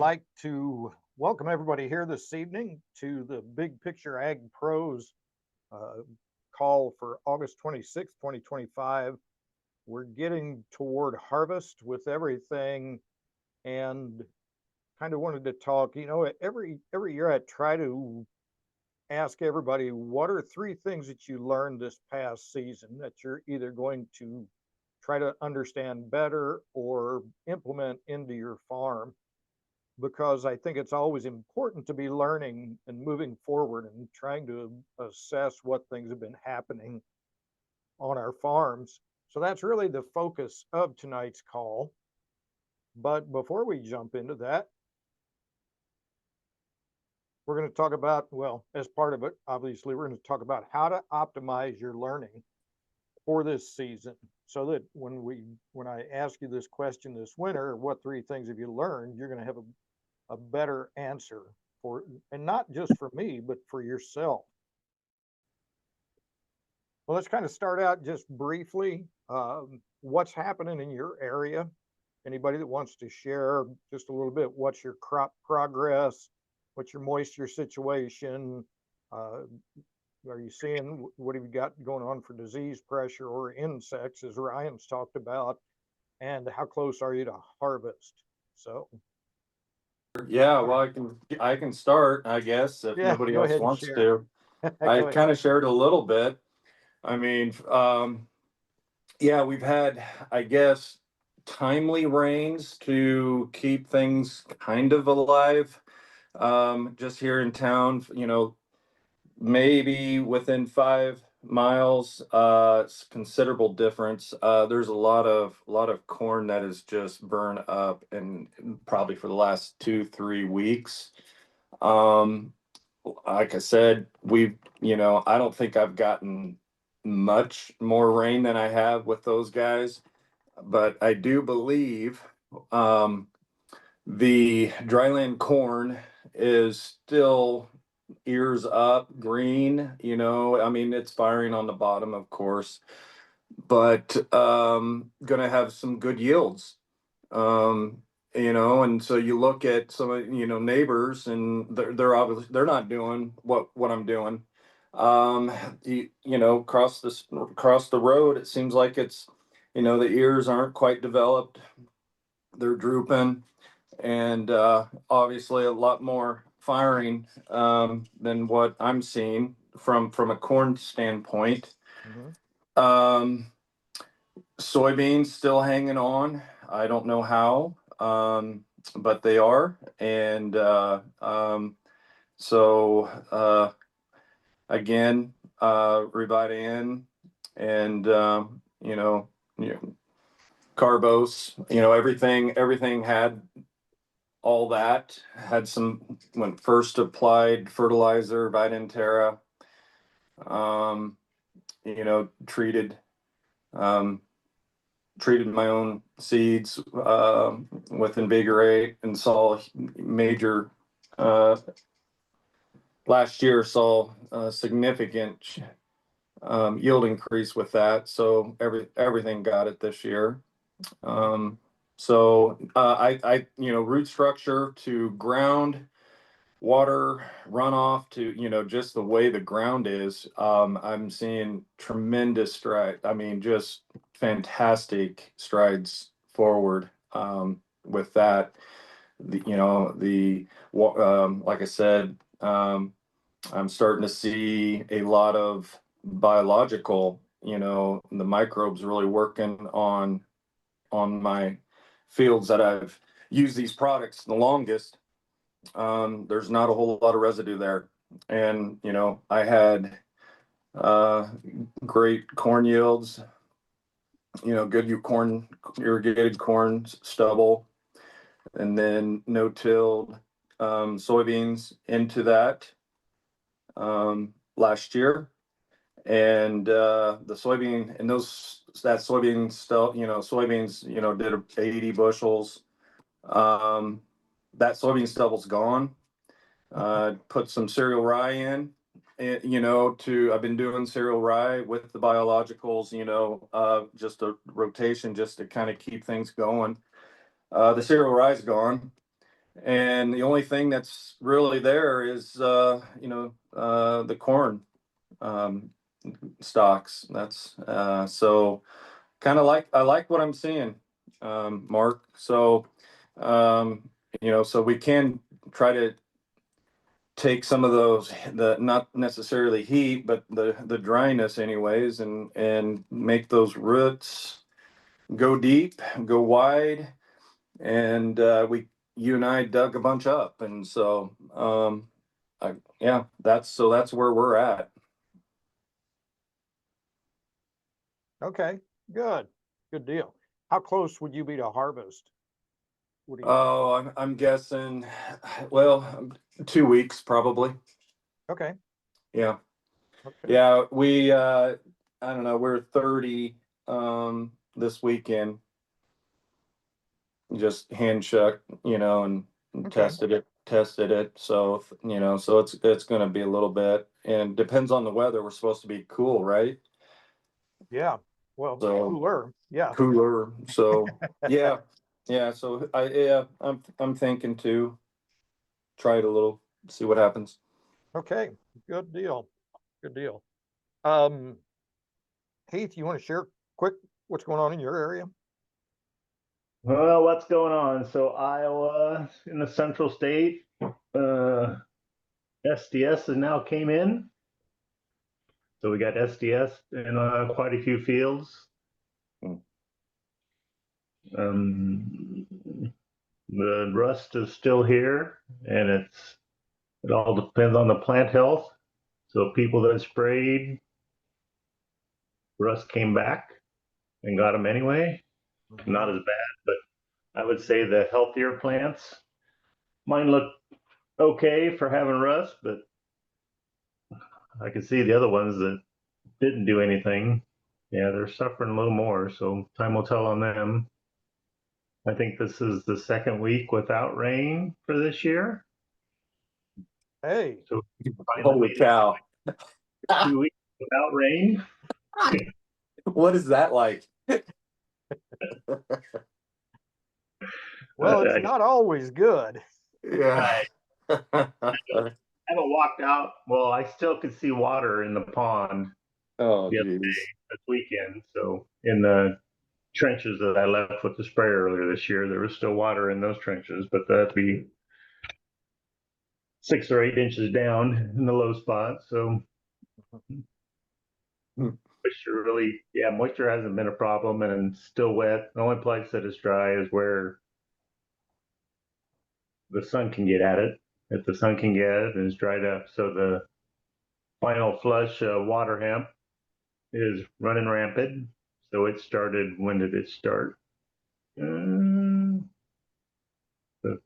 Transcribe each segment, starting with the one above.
like to welcome everybody here this evening to the Big Picture Ag Pros uh, call for August 26th, 2025. We're getting toward harvest with everything and kind of wanted to talk, every year I try to ask everybody, what are three things that you learned this past season that you're either going to try to understand better or implement into your farm? Because I think it's always important to be learning and moving forward and trying to assess what things have been happening on our farms. So that's really the focus of tonight's call. But before we jump into that, we're going to talk about, well, as part of it, obviously, we're going to talk about how to optimize your learning for this season, so that when I ask you this question this winter, what three things have you learned, you're going to have a better answer for, and not just for me, but for yourself. Well, let's kind of start out just briefly. What's happening in your area? Anybody that wants to share just a little bit, what's your crop progress? What's your moisture situation? Are you seeing, what have you got going on for disease pressure or insects, as Ryan's talked about? And how close are you to harvest? So Yeah, well, I can start, I guess, if yeah, nobody go else ahead and wants share. to. I Go ahead. kind of shared a little bit. I mean, yeah, we've had, I guess, timely rains to keep things kind of alive. Just here in town, maybe within 5 miles, it's considerable difference. There's a lot of corn that is just burned up, and probably for the last 2-3 weeks. Um, like I said, I don't think I've gotten much more rain than I have with those guys, but I do believe um, the dryland corn is still ears up, green. I mean, it's firing on the bottom, of course, but gonna have some good yields. Um, and so you look at some of neighbors, and they're obviously they're not doing what I'm doing. Across the road, it seems like it's the ears aren't quite developed. They're drooping, and obviously a lot more firing than what I'm seeing from a corn standpoint. Mhm. Um, Soybeans still hanging on. I don't know how, but they are. And so again, Revitan and Carbos, everything had all that. Had some when first applied fertilizer, Vidantera, um, treated. Um, Treated my own seeds with Invigorate, and saw major last year saw a significant yield increase with that. So everything got it this year. Um, so root structure to ground, water runoff to just the way the ground is. I'm seeing tremendous stride. I mean, just fantastic strides forward with that. Like I said, I'm starting to see a lot of biological. The microbes really working on my fields that I've used these products the longest. There's not a whole lot of residue there. And, I had uh, great corn yields, good irrigated corn stubble, and then no-tilled soybeans into that last year. And the soybean and that soybean stuff, soybeans, did 80 bushels. Um, that soybean stubble's gone. Put some cereal rye in, I've been doing cereal rye with the biologicals, just a rotation just to kind of keep things going. The cereal rye's gone. And the only thing that's really there is, the corn um, stocks. That's so kind of like I like what I'm seeing, Mark. So, so we can try to take some of those, the not necessarily heat, but the dryness anyways, and make those roots go deep, go wide, and you and I dug a bunch up, and so yeah, that's where we're at. Okay, good, good deal. How close would you be to harvest? What do you think? Oh, I'm guessing, well, 2 weeks probably. Okay, Yeah, okay, yeah. We I don't know. We're 30 this weekend. Just hand shucked, and okay. tested it. So so it's going to be a little bit, and depends on the weather. We're supposed to be cool, right? Yeah, well, So cooler, yeah. cooler. So yeah, yeah. So I'm thinking to try it a little, see what happens. Okay, good deal, good deal. Um, Heath, you want to share quick what's going on in your area? Well, what's going on? So Iowa in the central state, SDS has now came in. So we got SDS in quite a few fields. Hmm. Um, the rust is still here, and it all depends on the plant health. So people that sprayed, rust came back and got them anyway. Not as bad, but I would say the healthier plants, mine look okay for having rust, but I can see the other ones that didn't do anything. Yeah, they're suffering a little more, so time will tell on them. I think this is the second week without rain for this year. Hey, So finally Holy made it cow! 2 weeks without rain. What is that like? well, it's I, not always good. Yeah. I haven't walked out. Well, I still could see water in the pond Oh, the other geez. this weekend. So in the trenches that I left with the sprayer earlier this year, there was still water in those trenches, but that'd be 6 or 8 inches down in the low spot. So Hmm. moisture hasn't been a problem and it's still wet. The only place that is dry is where the sun can get at it. If the sun can get at it and it's dried up. So the final flush water hemp is running rampant. So it started, when did it start? The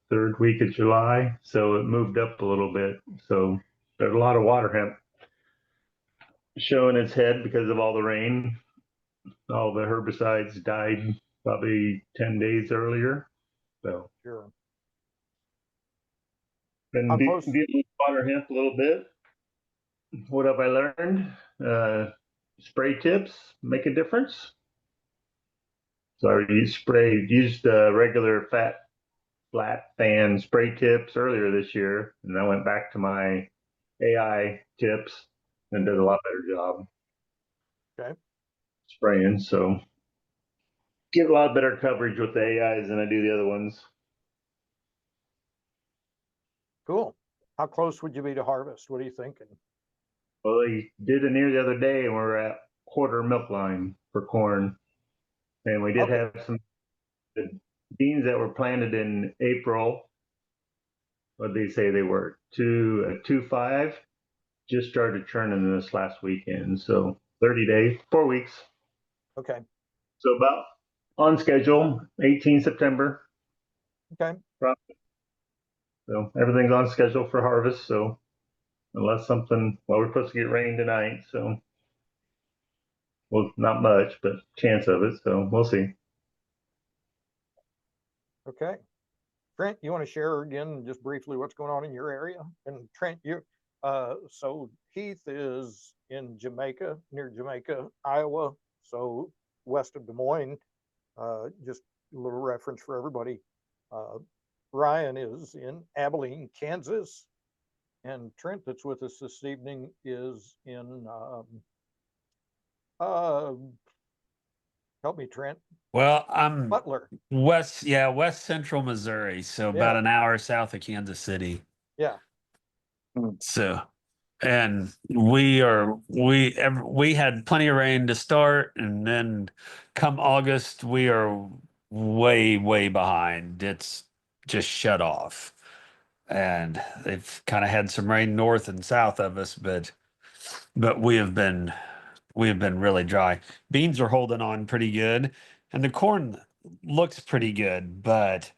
third week of July. So it moved up a little bit. So there's a lot of water hemp showing its head because of all the rain. All the herbicides died probably 10 days earlier. So Sure. been How close? dealing with water hemp a little bit. What have I learned? Spray tips make a difference. So I used regular flat fan spray tips earlier this year, and I went back to my AI tips and did a lot better job Okay, spraying. So get a lot better coverage with the AIs than I do the other ones. cool. How close would you be to harvest? What are you thinking? Well, they did a near the other day, and we're at quarter milk line for corn, and we did Okay, have some beans that were planted in April. What did they say they were? 2.5 just started churning this last weekend. So 30 days, 4 weeks. okay, So about on schedule, 18 September. okay. So everything's on schedule for harvest. So unless something, well, we're supposed to get rain tonight. So, well, not much, but chance of it. So we'll see. Okay. Trent, you want to share again just briefly what's going on in your area? And Trent, so Heath is in Jamaica, near Jamaica, Iowa, so west of Des Moines. Just a little reference for everybody. Uh, Ryan is in Abilene, Kansas. And Trent, that's with us this evening, is in, uh, help me, Trent, Well, I'm Butler. West Central Missouri, so about Yeah. an hour south of Kansas City. Yeah. So, and we had plenty of rain to start, and then come August, we are way behind. It's just shut off, and they've kind of had some rain north and south of us, but we have been really dry. Beans are holding on pretty good, and the corn looks pretty good, but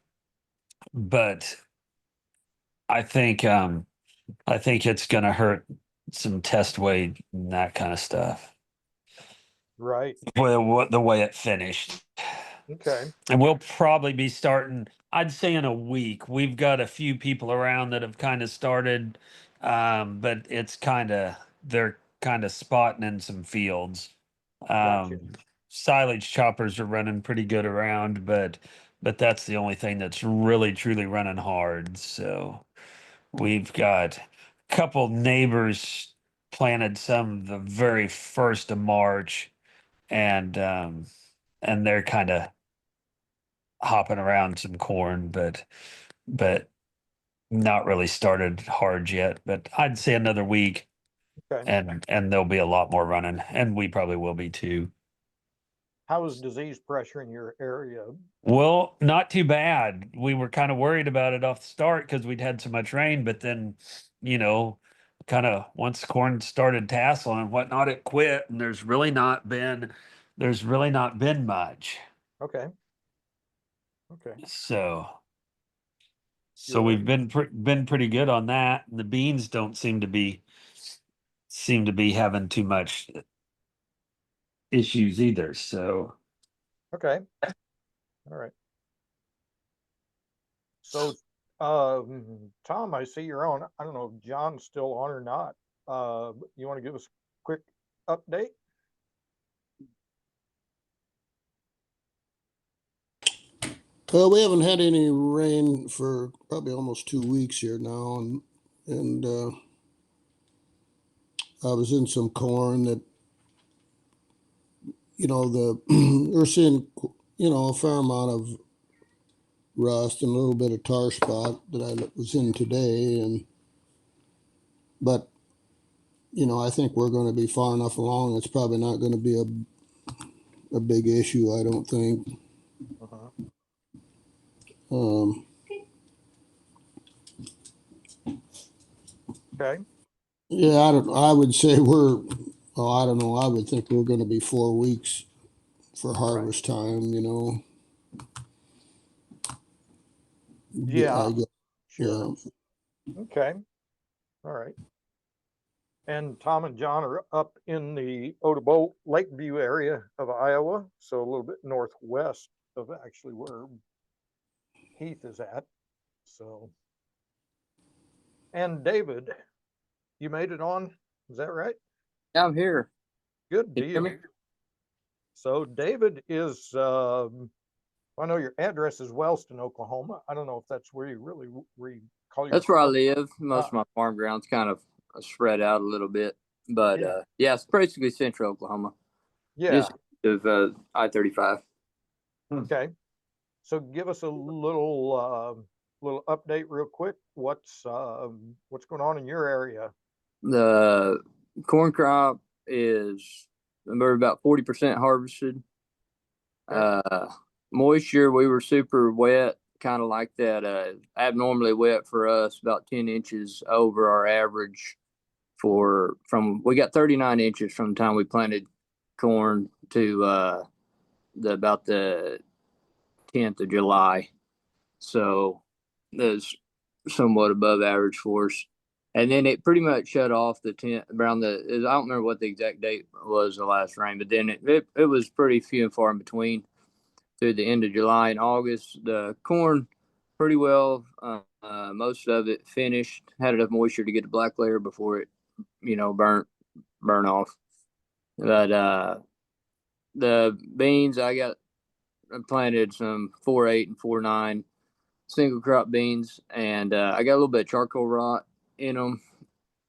I think it's gonna hurt some test weight and that kind of stuff. Right. Well, what the way it finished, Okay. and we'll probably be starting. I'd say in a week. We've got a few people around that have kind of started, but they're kind of spotting in some fields. Gotcha. Silage choppers are running pretty good around, but that's the only thing that's really truly running hard. So we've got a couple neighbors planted some the very first of March, and they're kind of hopping around some corn, but not really started hard yet. But I'd say another week, Okay. and there'll be a lot more running, and we probably will be too. How is disease pressure in your area? Well, not too bad. We were kind of worried about it off the start because we'd had so much rain, but then, you know, kind of once corn started tasseling and whatnot, it quit, and there's really not been much. Okay. Okay. So Good. we've been pretty good on that, and the beans don't seem to be having too much issues either. So Okay. All right. So, Tom, I see you're on. I don't know if John's still on or not. You want to give us a quick update? We haven't had any rain for probably almost 2 weeks here now, and I was in some corn that, we're seeing, a fair amount of rust and a little bit of tar spot that I was in today, but I think we're going to be far enough along. It's probably not going to be a big issue, I don't think. Uh-huh. Um, Okay. yeah, I would say I don't know. I would think we're going to be 4 weeks for harvest time, Yeah. I guess, Sure. yeah. Okay. All right. And Tom and John are up in the Otobo Lakeview area of Iowa, so a little bit northwest of actually where Heath is at. So, and David, you made it on. Is that right? Yeah, I'm here. Good Can you hear deal. me? So David is, I know your address is Wellston, Oklahoma. I don't know if that's where you call your That's where I farm. live. Most of my farm ground's kind of spread out a little bit, but Yeah. yeah, it's basically central Oklahoma, Yeah. just of I-35. Okay. So give us a little update real quick. What's going on in your area? The corn crop is we're about 40% harvested. Moisture, we were super wet, kind of like that. Abnormally wet for us, about 10 inches over our average we got 39 inches from the time we planted corn to about the 10th of July. So that's somewhat above average for us. And then it pretty much shut off the 10th around I don't remember what the exact date was the last rain, but then it was pretty few and far in between through the end of July and August. The corn pretty well, most of it finished, had enough moisture to get the black layer before it, burn off. But the beans I planted some 4.8 and 4.9 single crop beans, and I got a little bit of charcoal rot in them,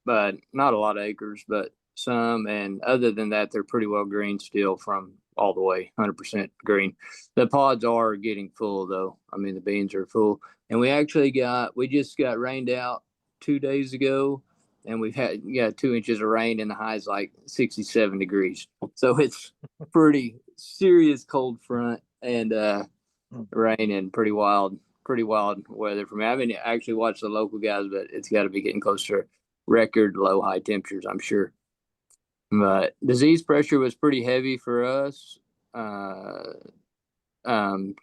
but not a lot of acres, but some. And other than that, they're pretty well green still from all the way, 100% green. The pods are getting full though. I mean, the beans are full, and we just got rained out 2 days ago, and we've had 2 inches of rain, and the high is like 67 degrees. So it's pretty serious cold front, and rain, and pretty wild weather for me. I haven't actually watched the local guys, but it's got to be getting close to record low high temperatures, I'm sure. But disease pressure was pretty heavy for us. Um,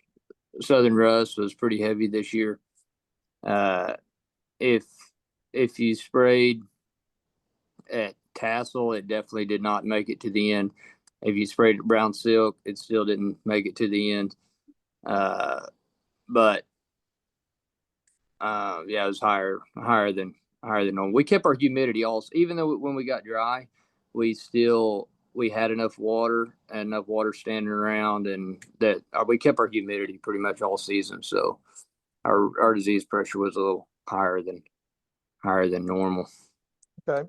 Southern rust was pretty heavy this year. If you sprayed at tassel, it definitely did not make it to the end. If you sprayed at brown silk, it still didn't make it to the end. But yeah, it was higher than normal. We kept our humidity also, even though when we got dry, we had enough water standing around, and that we kept our humidity pretty much all season. So our disease pressure was a little higher than normal. Okay.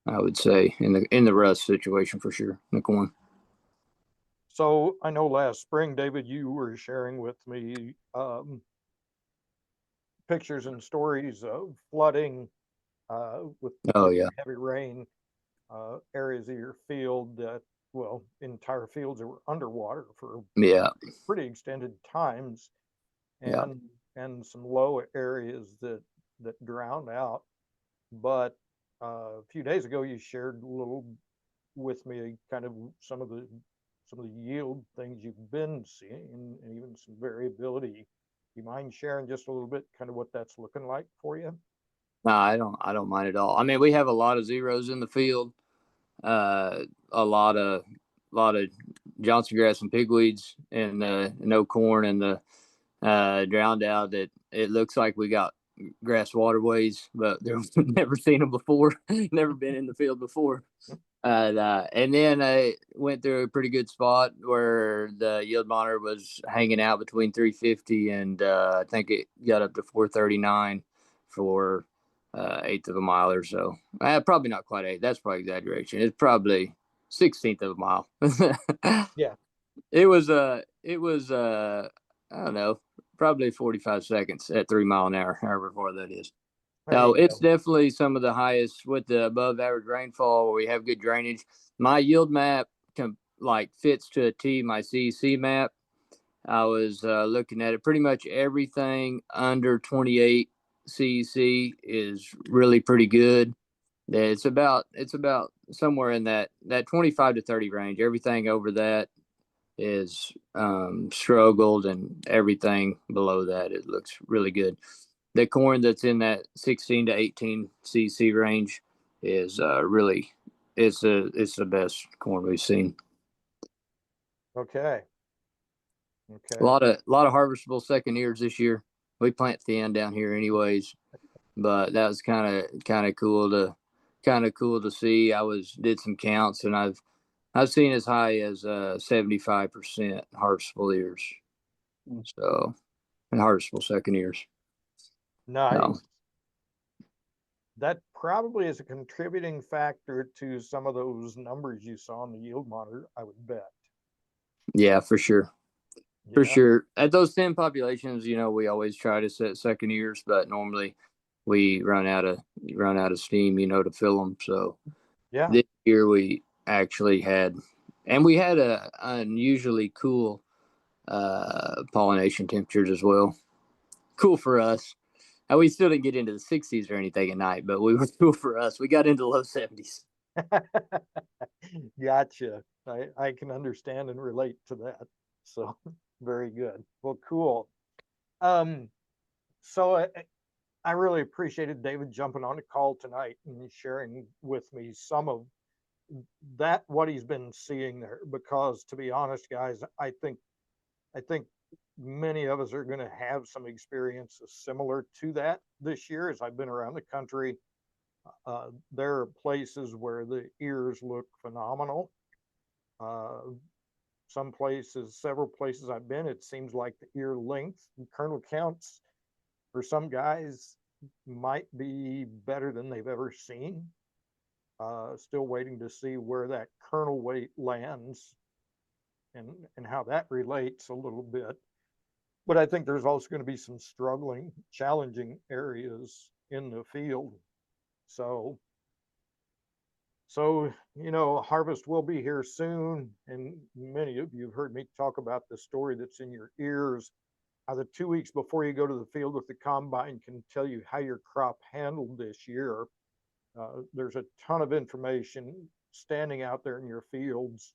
I would say in the rust situation for sure, in the corn. So I know last spring, David, you were sharing with me pictures and stories of flooding with heavy rain, areas of your field that, well, entire fields that were underwater for pretty extended times, and some low areas that drowned out. But a few days ago, you shared a little with me, kind of some of the yield things you've been seeing, and even some variability. You mind sharing just a little bit, kind of what that's looking like for you? No, I don't mind at all. I mean, we have a lot of zeros in the field, a lot of Johnson grass and pigweeds, and no corn, and the drowned out. That it looks like we got grass waterways, but they've never seen them before, never been in the field before. And then I went through a pretty good spot where the yield monitor was hanging out between 350 and I think it got up to 439 for 1/8 of a mile or so. Probably not quite 8. That's probably exaggeration. It's probably 1/16 of a mile. Yeah. It was I don't know, probably 45 seconds at 3 mile an hour, however far that is. No, it's definitely some of the highest with the above average rainfall where we have good drainage. My yield map fits to a T my CEC map. I was looking at it. Pretty much everything under 28 CEC is really pretty good. It's about somewhere in that 25 to 30 range. Everything over that is struggled, and everything below that, it looks really good. The corn that's in that 16 to 18 CC range is really it's the best corn we've seen. Okay. A lot of harvestable second years this year. We plant thin down here anyways, but that was kind of cool to see. Did some counts, and I've seen as high as 75% harvestable ears. So, and harvestable second ears. Nice. So, that probably is a contributing factor to some of those numbers you saw on the yield monitor, I would bet. Yeah, for sure. For sure. At those 10 populations, we always try to set second years, but normally we run out of steam, to fill them. So this year we actually had a unusually cool pollination temperatures as well. Cool for us. And we still didn't get into the 60s or anything at night, but we were cool for us. We got into low 70s. Gotcha. I can understand and relate to that. So very good. Well, cool. So I really appreciated David jumping on the call tonight and sharing with me some of what he's been seeing there, because to be honest, guys, I think many of us are going to have some experiences similar to that this year. As I've been around the country, there are places where the ears look phenomenal. Several places I've been, it seems like the ear length and kernel counts for some guys might be better than they've ever seen. Still waiting to see where that kernel weight lands and how that relates a little bit. But I think there's also going to be some struggling, challenging areas in the field. So, harvest will be here soon. And many of you have heard me talk about the story that's in your ears, how the 2 weeks before you go to the field with the combine can tell you how your crop handled this year. There's a ton of information standing out there in your fields.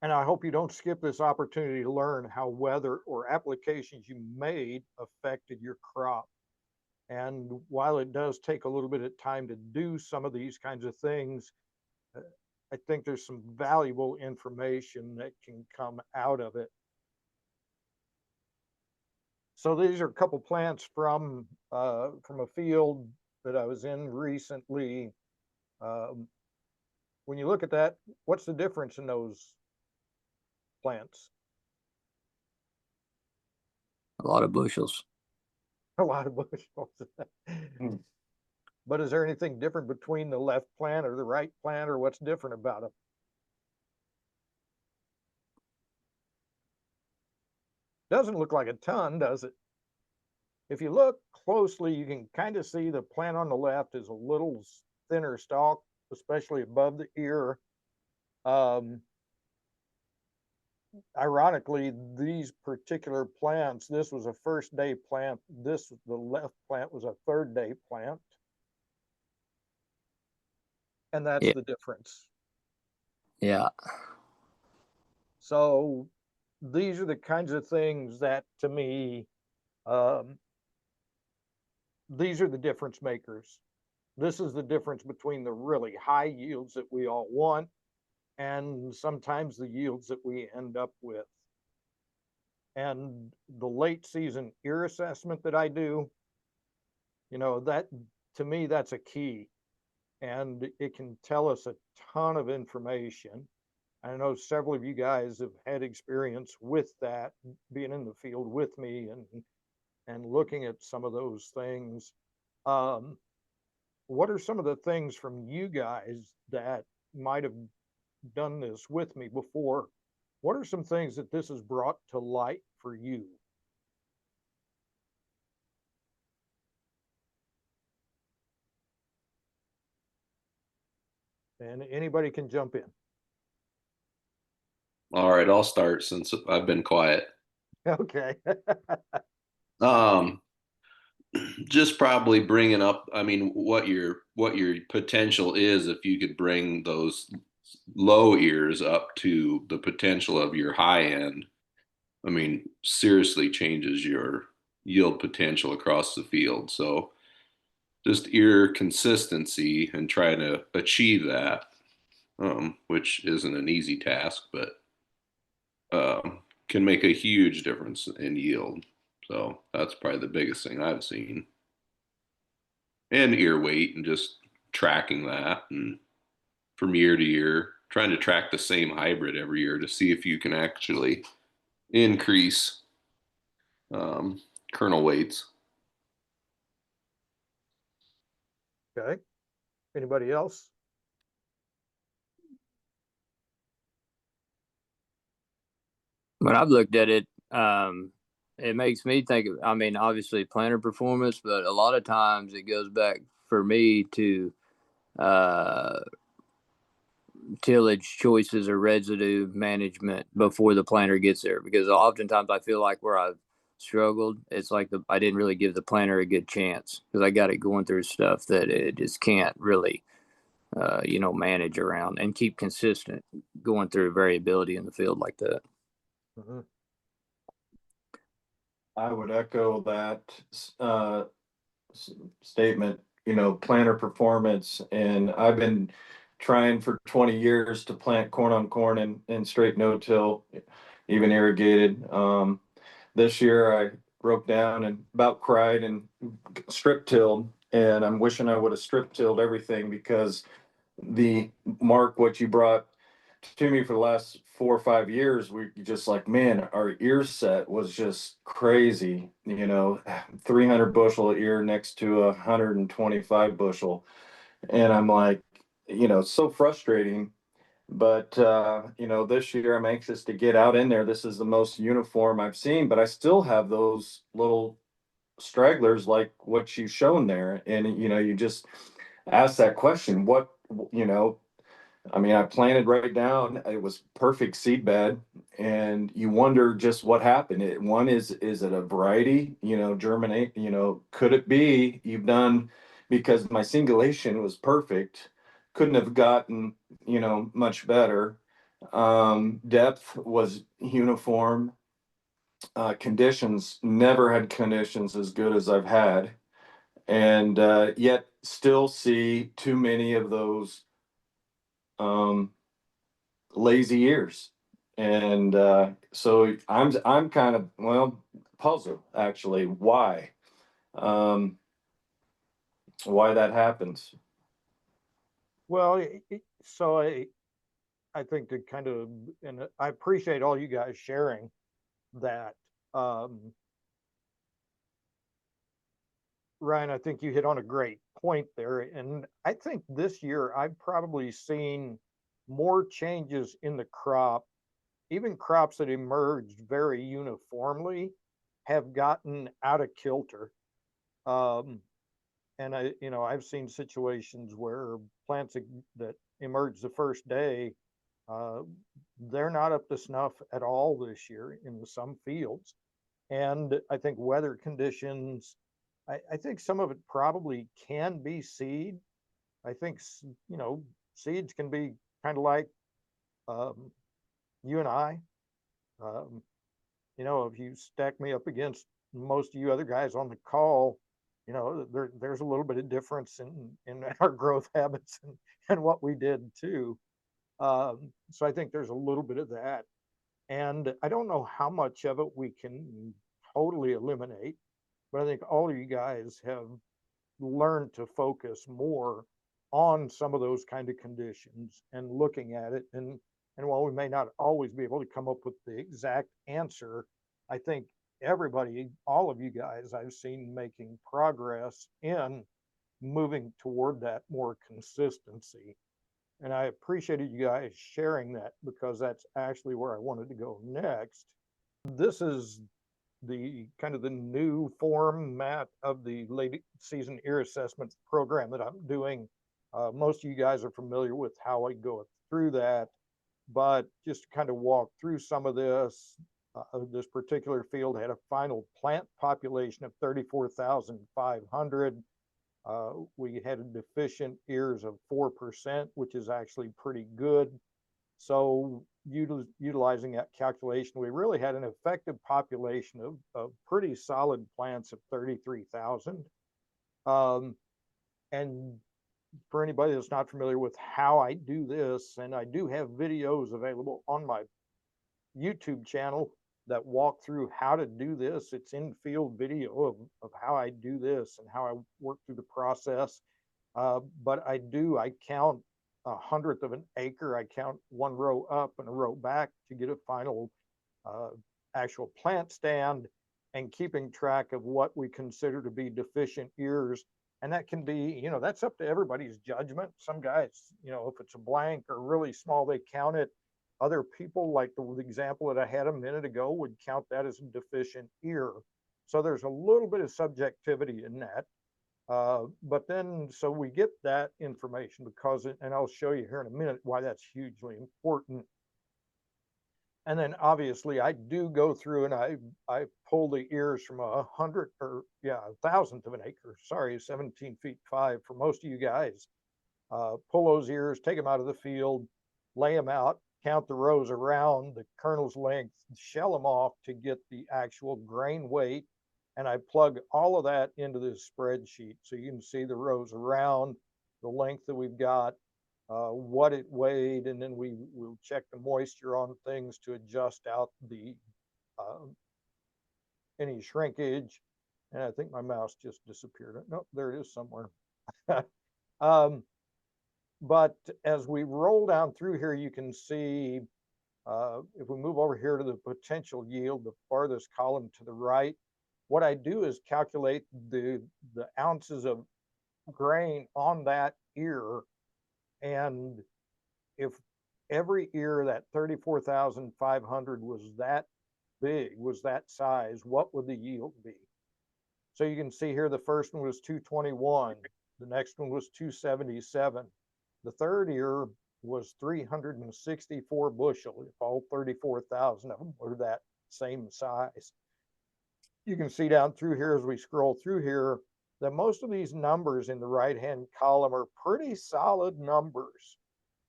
And I hope you don't skip this opportunity to learn how weather or applications you made affected your crop. And while it does take a little bit of time to do some of these kinds of things, I think there's some valuable information that can come out of it. So these are a couple plants from a field that I was in recently. When you look at that, what's the difference in those plants? A lot of bushels. A lot of bushels. But is there anything different between the left plant or the right plant, or what's different about them? Doesn't look like a ton, does it? If you look closely, you can kind of see the plant on the left is a little thinner stalk, especially above the ear. Ironically, these particular plants, this was a first day plant. The left plant was a third day plant. And that's the difference. Yeah. So these are the kinds of things that, to me, these are the difference makers. This is the difference between the really high yields that we all want and sometimes the yields that we end up with. And the late season ear assessment that I do, that, to me, that's a key. And it can tell us a ton of information. I know several of you guys have had experience with that, being in the field with me and looking at some of those things. What are some of the things from you guys that might have done this with me before? What are some things that this has brought to light for you? And anybody can jump in. All right, I'll start since I've been quiet. Okay. Just probably bringing up, I mean, what your potential is if you could bring those low ears up to the potential of your high end. I mean, seriously changes your yield potential across the field. So just ear consistency and trying to achieve that, which isn't an easy task, but can make a huge difference in yield. So that's probably the biggest thing I've seen. And ear weight and just tracking that and from year to year, trying to track the same hybrid every year to see if you can actually increase kernel weights. Okay. Anybody else? When I've looked at it, it makes me think of, I mean, obviously planter performance, but a lot of times it goes back for me to tillage choices or residue management before the planter gets there, because oftentimes I feel like where I've struggled, it's like I didn't really give the planter a good chance because I got it going through stuff that it just can't really manage around and keep consistent going through variability in the field like that. Mm-hmm. I would echo that statement, planter performance. And I've been trying for 20 years to plant corn on corn and straight no-till, even irrigated. This year I broke down and about cried and strip tilled. And I'm wishing I would have strip tilled everything because what you brought to me for the last 4 or 5 years, we just like, man, our ear set was just crazy, 300 bushel ear next to 125 bushel. And I'm like, it's so frustrating. But this year I'm anxious to get out in there. This is the most uniform I've seen, but I still have those little stragglers like what you've shown there. And you just ask that question, you know, I mean, I planted right down. It was perfect seed bed, and you wonder just what happened. One is it a variety? Germinate. Could it be you've done because my singulation was perfect, couldn't have gotten much better. Depth was uniform. Conditions never had conditions as good as I've had, and yet still see too many of those. Um, Lazy years. And so I'm kind of puzzled actually um why that happens. Well, so I think to kind of, and I appreciate all you guys sharing that. Ryan, I think you hit on a great point there. And I think this year I've probably seen more changes in the crop. Even crops that emerged very uniformly have gotten out of kilter. Um, and I've seen situations where plants that emerged the first day, uh, they're not up to snuff at all this year in some fields. And I think weather conditions, I think some of it probably can be seed. I think, seeds can be kind of like um, you and I. Um, if you stack me up against most of you other guys on the call, there's a little bit of difference in our growth habits and what we did too. So I think there's a little bit of that. And I don't know how much of it we can totally eliminate, but I think all of you guys have learned to focus more on some of those kind of conditions and looking at it. And while we may not always be able to come up with the exact answer, I think everybody, all of you guys, I've seen making progress in moving toward that more consistency. And I appreciated you guys sharing that because that's actually where I wanted to go next. This is the kind of the new format of the late season ear assessment program that I'm doing. Most of you guys are familiar with how I go through that, but just to kind of walk through some of this, this particular field had a final plant population of 34,500. We had deficient ears of 4%, which is actually pretty good. So utilizing that calculation, we really had an effective population of pretty solid plants of 33,000. And for anybody that's not familiar with how I do this, and I do have videos available on my YouTube channel that walk through how to do this. It's in field video of how I do this and how I work through the process. But I count 1/100th of an acre. I count one row up and a row back to get a final actual plant stand, and keeping track of what we consider to be deficient ears. And that can be, that's up to everybody's judgment. Some guys, if it's a blank or really small, they count it. Other people, like the example that I had a minute ago, would count that as a deficient ear. So there's a little bit of subjectivity in that. But then, so we get that information because, and I'll show you here in a minute why that's hugely important. And then obviously I do go through and I pull the ears from 1,000th of an acre, sorry, 17 feet 5 for most of you guys. Pull those ears, take them out of the field, lay them out, count the rows around the kernel's length, shell them off to get the actual grain weight. And I plug all of that into this spreadsheet. So you can see the rows around, the length that we've got, what it weighed, and then we'll check the moisture on things to adjust out the any shrinkage. And I think my mouse just disappeared. No, there it is somewhere. But as we roll down through here, you can see, if we move over here to the potential yield, the farthest column to the right, what I do is calculate the ounces of grain on that ear. And if every ear, that 34,500 was that big, was that size, what would the yield be? So you can see here, the first one was 221. The next one was 277. The third ear was 364 bushel, if all 34,000 of them were that same size. You can see down through here as we scroll through here that most of these numbers in the right-hand column are pretty solid numbers.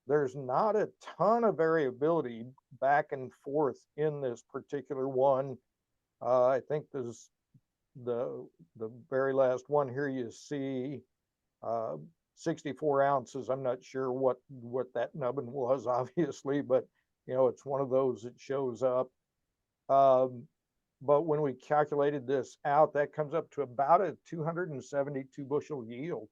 There's not a ton of variability back and forth in this particular one. I think there's the very last one here you see, 64 ounces. I'm not sure what that nubbin was, obviously, but you know, it's one of those that shows up. But when we calculated this out, that comes up to about a 272 bushel yield.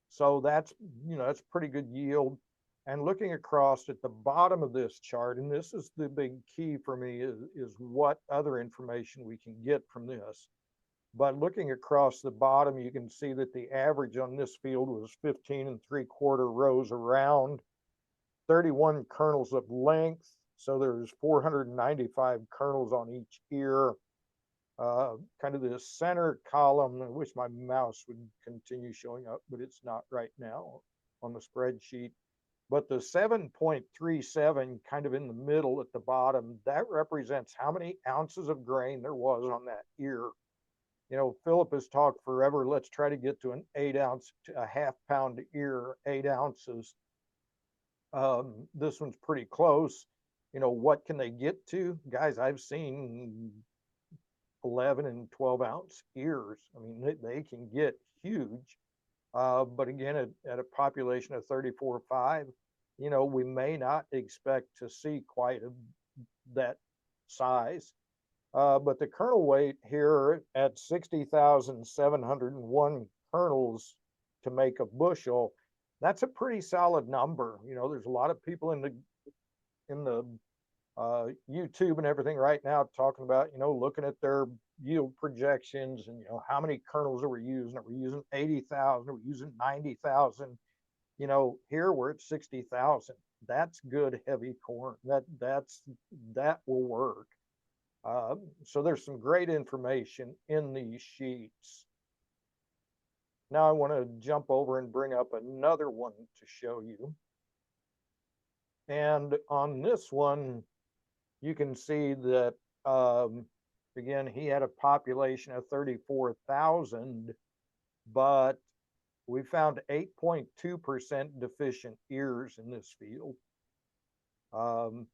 So that's, you know, that's pretty good yield. And looking across at the bottom of this chart, and this is the big key for me, is what other information we can get from this. But looking across the bottom, you can see that the average on this field was 15 3/4 rows around, 31 kernels of length. So there's 495 kernels on each ear. Kind of the center column, I wish my mouse would continue showing up, but it's not right now on the spreadsheet. But the 7.37 kind of in the middle at the bottom, that represents how many ounces of grain there was on that ear. You know, Philip has talked forever, let's try to get to an 8 ounce to a half pound ear, 8 ounces. This one's pretty close. You know, what can they get to? Guys, I've seen 11 and 12 ounce ears. I mean, they can get huge. But again, at a population of 34.5, you know, we may not expect to see quite that size. But the kernel weight here at 60,701 kernels to make a bushel, that's a pretty solid number. You know, there's a lot of people in the YouTube and everything right now talking about, you know, looking at their yield projections and, you know, how many kernels are we using? Are we using 80,000? Are we using 90,000? You know, here we're at 60,000. That's good heavy corn. That will work. So there's some great information in these sheets. Now I want to jump over and bring up another one to show you. And on this one, you can see that, again, he had a population of 34,000, but we found 8.2% deficient ears in this field. So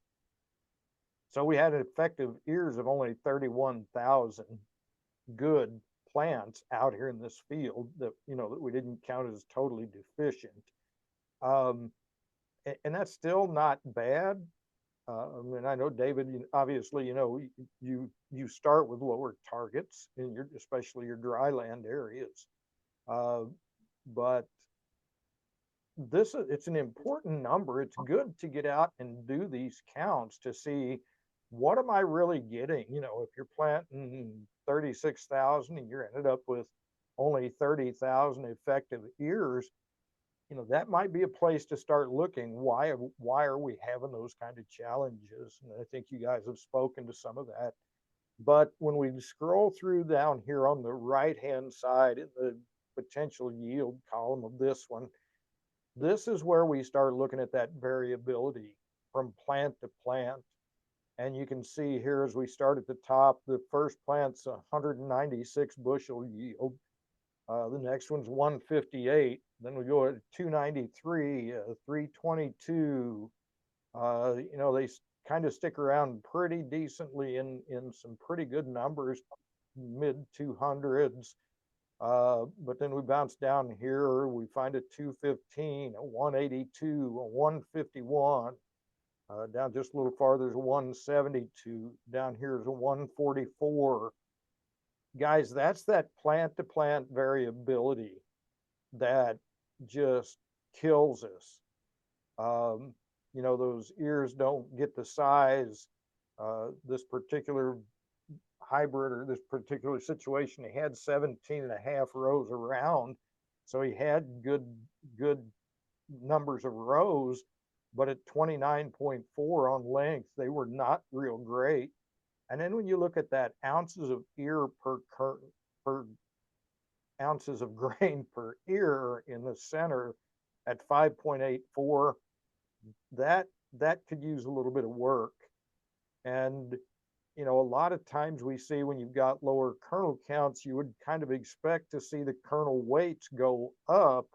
we had effective ears of only 31,000 good plants out here in this field that, you know, that we didn't count as totally deficient. And that's still not bad. I mean, I know, David, obviously, you know, you start with lower targets in your, especially your dry land areas. But it's an important number. It's good to get out and do these counts to see, what am I really getting? You know, if you're planting 36,000 and you're ended up with only 30,000 effective ears, you know, that might be a place to start looking. Why are we having those kind of challenges? And I think you guys have spoken to some of that. But when we scroll through down here on the right-hand side in the potential yield column of this one, this is where we start looking at that variability from plant to plant. And you can see here, as we start at the top, the first plant's 196 bushel yield. The next one's 158. Then we go at 293, 322. You know, they kind of stick around pretty decently in some pretty good numbers, mid 200s. But then we bounce down here, we find a 215, a 182, a 151. Down just a little farther is a 172. Down here is a 144. Guys, that's that plant to plant variability that just kills us. You know, those ears don't get the size. This particular hybrid or this particular situation, he had 17 and a half rows around. So he had good numbers of rows, but at 29.4 on length, they were not real great. And then when you look at that ounces of ear per ounces of grain per ear in the center at 5.84, that could use a little bit of work. And you know, a lot of times we see when you've got lower kernel counts, you would kind of expect to see the kernel weights go up.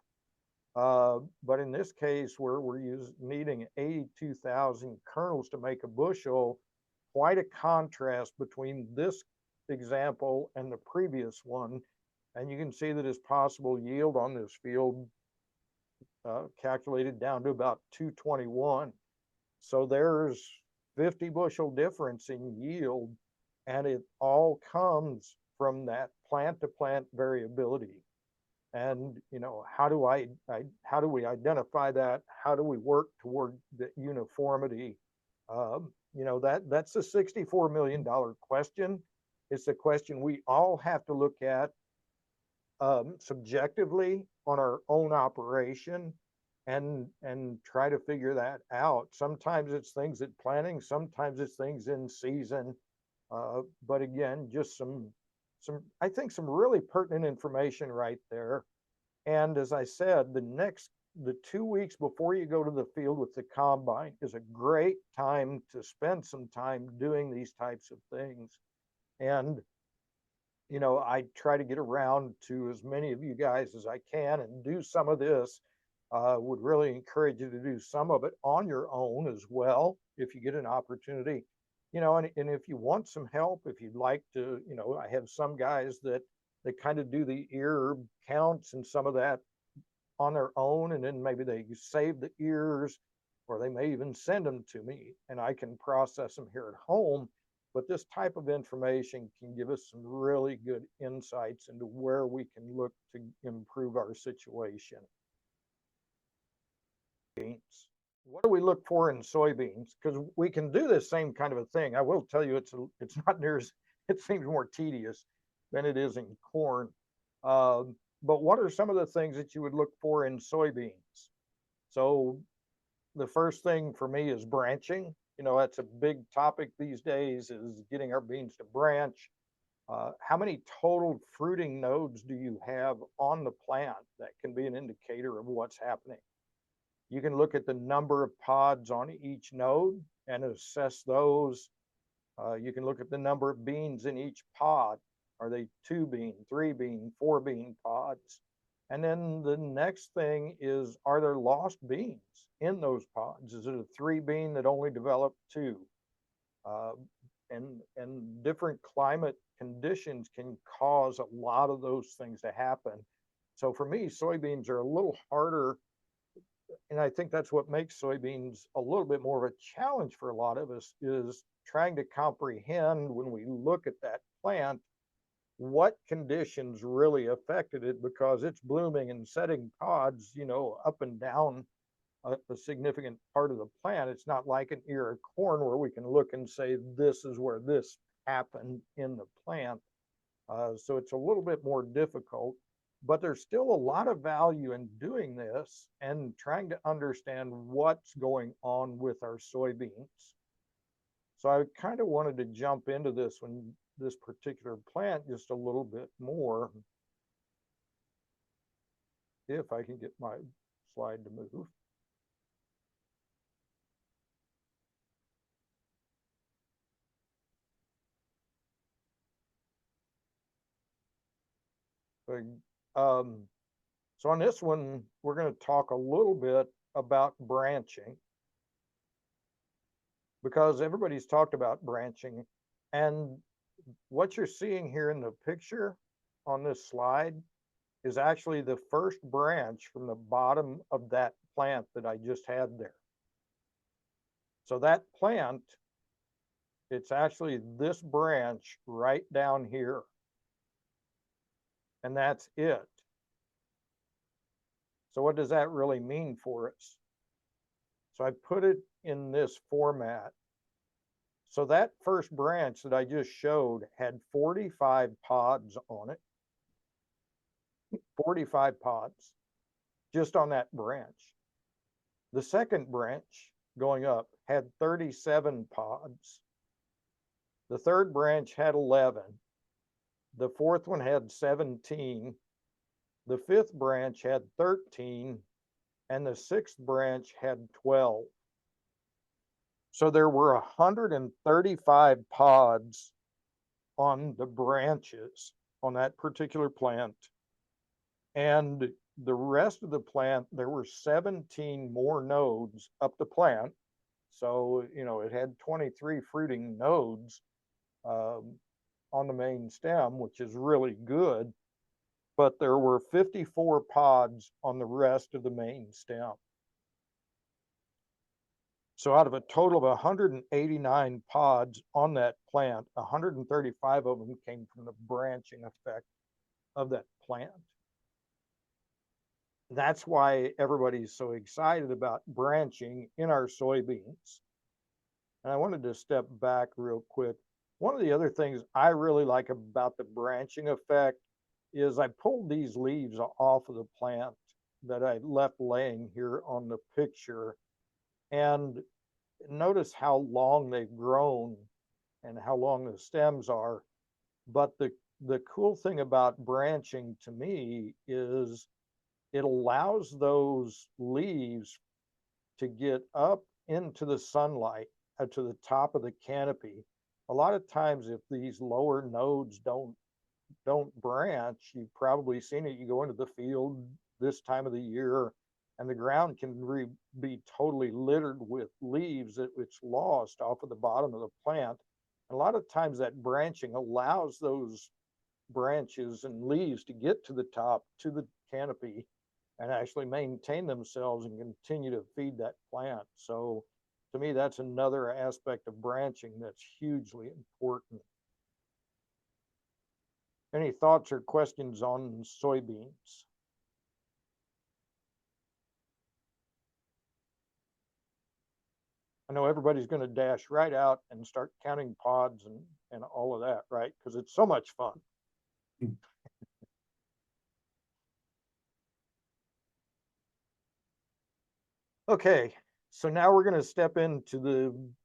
But in this case, where we're needing 82,000 kernels to make a bushel, quite a contrast between this example and the previous one. And you can see that his possible yield on this field calculated down to about 221. So there's 50 bushel difference in yield, and it all comes from that plant to plant variability. And you know, how do we identify that? How do we work toward the uniformity? You know, that's a $64 million question. It's a question we all have to look at subjectively on our own operation and try to figure that out. Sometimes it's things at planning, sometimes it's things in season. But again, just some I think some really pertinent information right there. And as I said, the 2 weeks before you go to the field with the combine is a great time to spend some time doing these types of things. And you know, I try to get around to as many of you guys as I can and do some of this. Would really encourage you to do some of it on your own as well, if you get an opportunity. You know, and if you want some help, if you'd like to, you know, I have some guys that kind of do the ear counts and some of that on their own, and then maybe they save the ears, or they may even send them to me and I can process them here at home. But this type of information can give us some really good insights into where we can look to improve our situation. What do we look for in soybeans? Because we can do this same kind of a thing. I will tell you, it's not near as, it seems more tedious than it is in corn. But what are some of the things that you would look for in soybeans? So the first thing for me is branching. You know, that's a big topic these days, is getting our beans to branch. How many total fruiting nodes do you have on the plant? That can be an indicator of what's happening. You can look at the number of pods on each node and assess those. You can look at the number of beans in each pod. Are they 2 bean, 3 bean, 4 bean pods? And then the next thing is, are there lost beans in those pods? Is it a 3 bean that only developed 2? And different climate conditions can cause a lot of those things to happen. So for me, soybeans are a little harder, and I think that's what makes soybeans a little bit more of a challenge for a lot of us, is trying to comprehend, when we look at that plant, what conditions really affected it, because it's blooming and setting pods, you know, up and down a significant part of the plant. It's not like an ear of corn where we can look and say, this is where this happened in the plant. So it's a little bit more difficult, but there's still a lot of value in doing this and trying to understand what's going on with our soybeans. So I kind of wanted to jump into this particular plant just a little bit more. If I can get my slide to move. So on this one, we're going to talk a little bit about branching, because everybody's talked about branching, and what you're seeing here in the picture on this slide is actually the first branch from the bottom of that plant that I just had there. So that plant, it's actually this branch right down here, and that's it. So what does that really mean for us? So I put it in this format. So that first branch that I just showed had 45 pods on it. 45 pods just on that branch. The second branch going up had 37 pods. The third branch had 11. The fourth one had 17. The fifth branch had 13. And the sixth branch had 12. So there were 135 pods on the branches on that particular plant. And the rest of the plant, there were 17 more nodes up the plant. So, you know, it had 23 fruiting nodes on the main stem, which is really good. But there were 54 pods on the rest of the main stem. So out of a total of 189 pods on that plant, 135 of them came from the branching effect of that plant. That's why everybody's so excited about branching in our soybeans. And I wanted to step back real quick. One of the other things I really like about the branching effect is I pulled these leaves off of the plant that I left laying here on the picture. And notice how long they've grown and how long the stems are. But the cool thing about branching to me is it allows those leaves to get up into the sunlight to the top of the canopy. A lot of times if these lower nodes don't branch, you've probably seen it. You go into the field this time of the year and the ground can be totally littered with leaves that it's lost off of the bottom of the plant. And a lot of times that branching allows those branches and leaves to get to the top, to the canopy, and actually maintain themselves and continue to feed that plant. So to me, that's another aspect of branching that's hugely important. Any thoughts or questions on soybeans? I know everybody's going to dash right out and start counting pods and all of that, right? Because it's so much fun. Okay, so now we're going to step into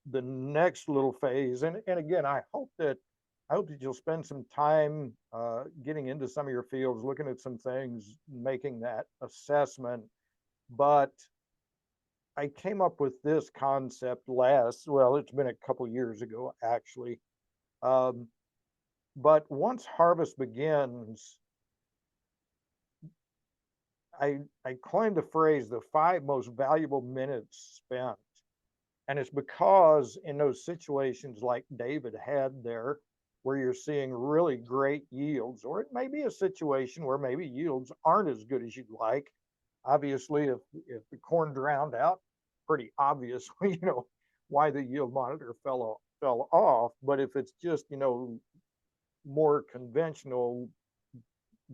the next little phase. And again, I hope that you'll spend some time getting into some of your fields, looking at some things, making that assessment. But I came up with this concept well, it's been a couple years ago, actually. But once harvest begins, I coined the phrase, the 5 most valuable minutes spent. And it's because in those situations like David had there, where you're seeing really great yields, or it may be a situation where maybe yields aren't as good as you'd like. Obviously, if the corn drowned out, pretty obviously, you know, why the yield monitor fell off. But if it's just, you know, more conventional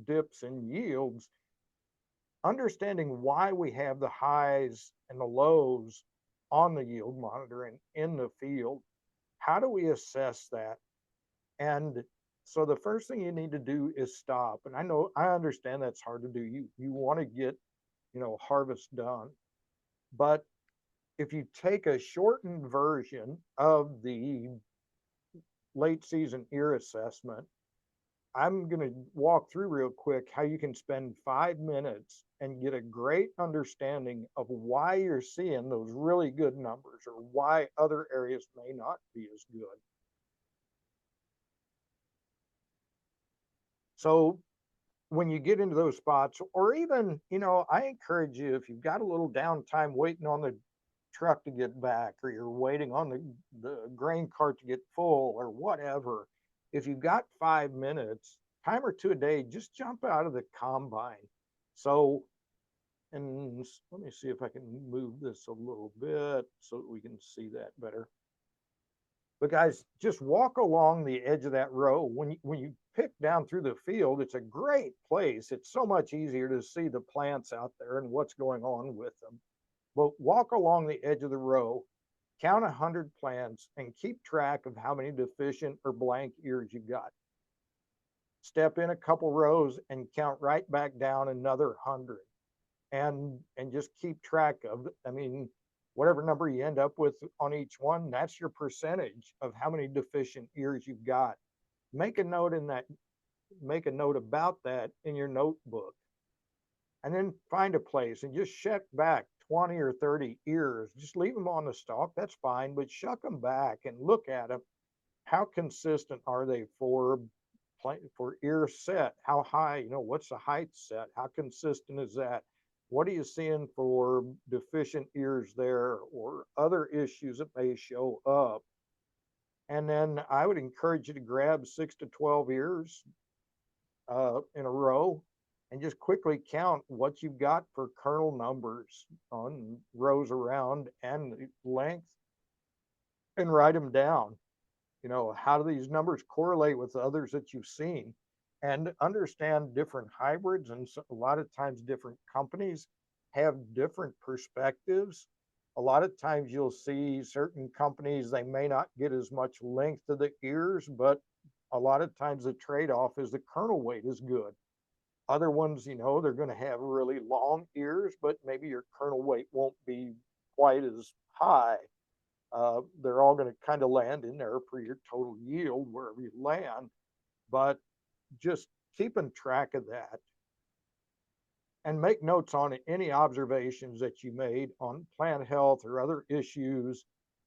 dips in yields, understanding why we have the highs and the lows on the yield monitor and in the field, how do we assess that? And so the first thing you need to do is stop. And I understand that's hard to do. You want to get, you know, harvest done. But if you take a shortened version of the late season ear assessment, I'm going to walk through real quick how you can spend 5 minutes and get a great understanding of why you're seeing those really good numbers or why other areas may not be as good. So when you get into those spots, or even, you know, I encourage you, if you've got a little downtime waiting on the truck to get back, or you're waiting on the grain cart to get full or whatever, if you've got 5 minutes, time or two a day, just jump out of the combine. So, and let me see if I can move this a little bit so that we can see that better. But guys, just walk along the edge of that row. When you pick down through the field, it's a great place. It's so much easier to see the plants out there and what's going on with them. but walk along the edge of the row, count 100 plants, and keep track of how many deficient or blank ears you've got. Step in a couple rows and count right back down another 100, and just keep track of, I mean, whatever number you end up with on each one, that's your percentage of how many deficient ears you've got. Make a note in that, make a note about that in your notebook, and then find a place and just check back 20 or 30 ears. Just leave them on the stalk, that's fine, but shuck them back and look at them. How consistent are they for ear set? How high, you know, what's the height set? How consistent is that? What are you seeing for deficient ears there, or other issues that may show up? And then I would encourage you to grab 6 to 12 ears in a row and just quickly count what you've got for kernel numbers on rows around and length, and write them down. You know, how do these numbers correlate with others that you've seen? And understand different hybrids, and so a lot of times different companies have different perspectives. A lot of times you'll see certain companies, they may not get as much length to the ears, but a lot of times the trade-off is the kernel weight is good. Other ones, you know, they're going to have really long ears, but maybe your kernel weight won't be quite as high. They're all going to kind of land in there for your total yield wherever you land, but just keeping track of that, and make notes on any observations that you made on plant health or other issues.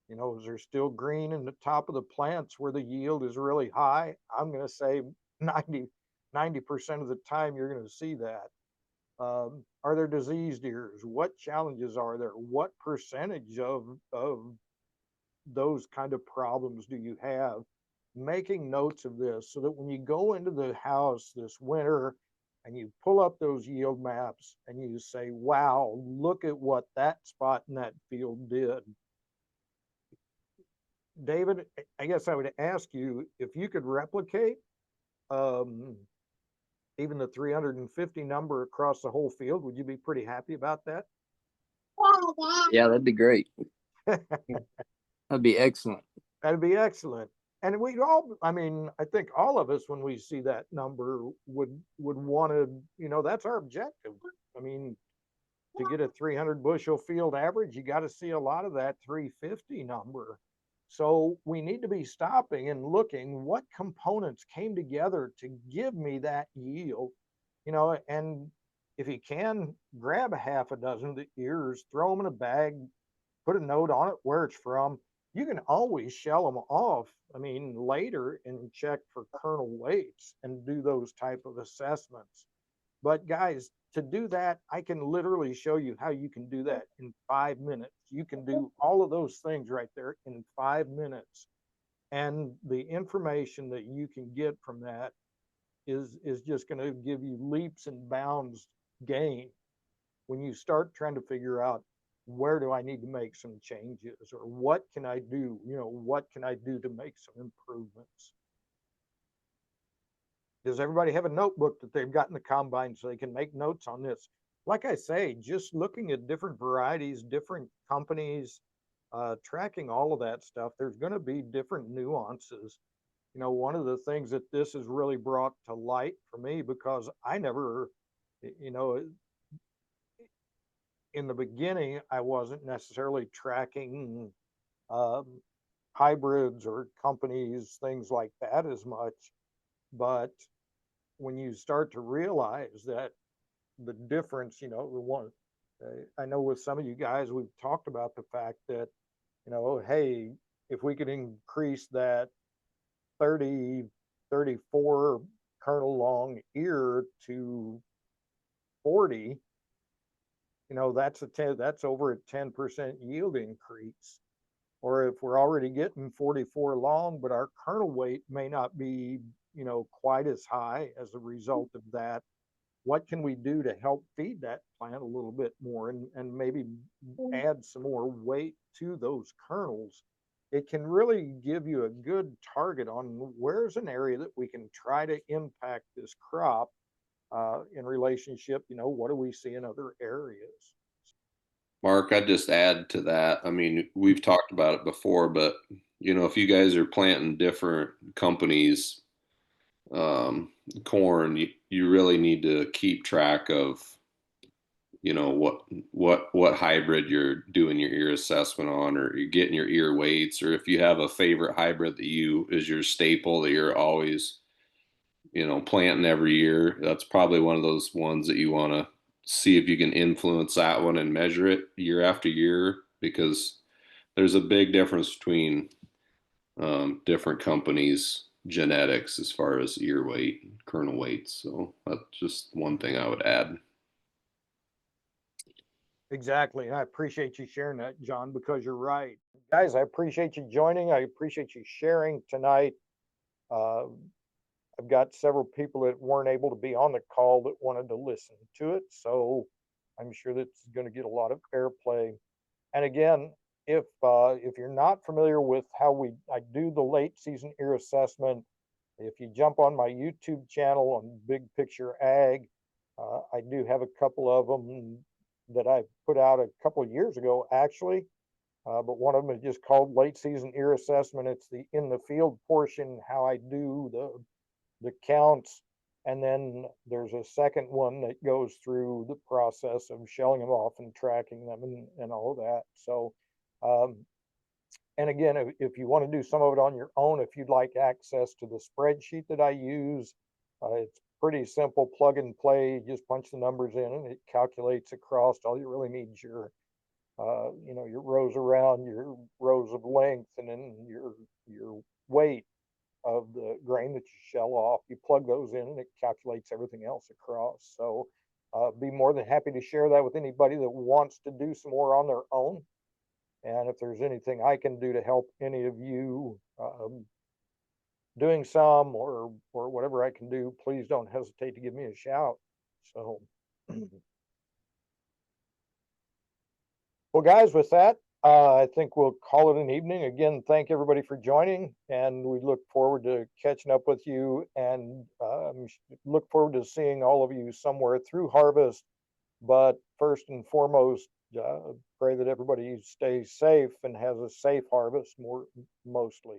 You know, is there still green in the top of the plants where the yield is really high? I'm going to say 90% of the time you're going to see that. Are there diseased ears? What challenges are there? What percentage of those kind of problems do you have? Making notes of this so that when you go into the house this winter and you pull up those yield maps and you say, wow, look at what that spot in that field did. David, I guess I would ask you if you could replicate even the 350 number across the whole field, would you be pretty happy about that? Yeah, that'd be great. That'd be excellent. That'd be excellent. And we all, I mean, I think all of us, when we see that number, would want to, you know, that's our objective. I mean, to get a 300 bushel field average, you got to see a lot of that 350 number. So we need to be stopping and looking what components came together to give me that yield, you know. And if you can, grab a half a dozen of the ears, throw them in a bag, put a note on it where it's from. You can always shell them off, I mean, later, and check for kernel weights and do those type of assessments. But guys, to do that, I can literally show you how you can do that in 5 minutes. You can do all of those things right there in 5 minutes. And the information that you can get from that is just going to give you leaps and bounds gain when you start trying to figure out, where do I need to make some changes, or what can I do? You know, what can I do to make some improvements? Does everybody have a notebook that they've got in the combine so they can make notes on this? Like I say, just looking at different varieties, different companies, tracking all of that stuff, there's going to be different nuances. You know, one of the things that this has really brought to light for me, because I never, you know, in the beginning, I wasn't necessarily tracking hybrids or companies, things like that as much. But when you start to realize that the difference, you know, the one, I know with some of you guys, we've talked about the fact that, you know, hey, if we could increase that 30, 34 kernel long ear to 40, you know, that's over a 10% yield increase. Or if we're already getting 44 long, but our kernel weight may not be, you know, quite as high as a result of that, what can we do to help feed that plant a little bit more, and maybe add some more weight to those kernels? It can really give you a good target on where's an area that we can try to impact this crop in relationship, you know, what do we see in other areas? Mark, I'd just add to that. I mean, we've talked about it before, but if you guys are planting different companies, corn, you really need to keep track of, what hybrid you're doing your ear assessment on, or you're getting your ear weights, or if you have a favorite hybrid that is your staple that you're always, planting every year. That's probably one of those ones that you want to see if you can influence that one and measure it year after year, because there's a big difference between different companies' genetics as far as ear weight, kernel weights. So that's just one thing I would add. Exactly. And I appreciate you sharing that, John, because you're right. Guys, I appreciate you joining. I appreciate you sharing tonight. Uh, I've got several people that weren't able to be on the call that wanted to listen to it. So I'm sure that's going to get a lot of airplay. And again, if you're not familiar with how I do the late season ear assessment, if you jump on my YouTube channel on Big Picture Ag, I do have a couple of them that I put out a couple of years ago, actually. But one of them is just called Late Season Ear Assessment. It's the in the field portion, how I do the counts. And then there's a second one that goes through the process of shelling them off and tracking them and all of that. So, and again, if you want to do some of it on your own, if you'd like access to the spreadsheet that I use, it's pretty simple, plug and play. You just punch the numbers in and it calculates across. All you really need is your rows around, your rows of length, and then your weight of the grain that you shell off. You plug those in and it calculates everything else across. So be more than happy to share that with anybody that wants to do some more on their own. And if there's anything I can do to help any of you doing some or whatever I can do, please don't hesitate to give me a shout. So, well, guys, with that, I think we'll call it an evening. Again, thank everybody for joining, and we look forward to catching up with you, and look forward to seeing all of you somewhere through harvest. But first and foremost, pray that everybody stays safe and has a safe harvest mostly.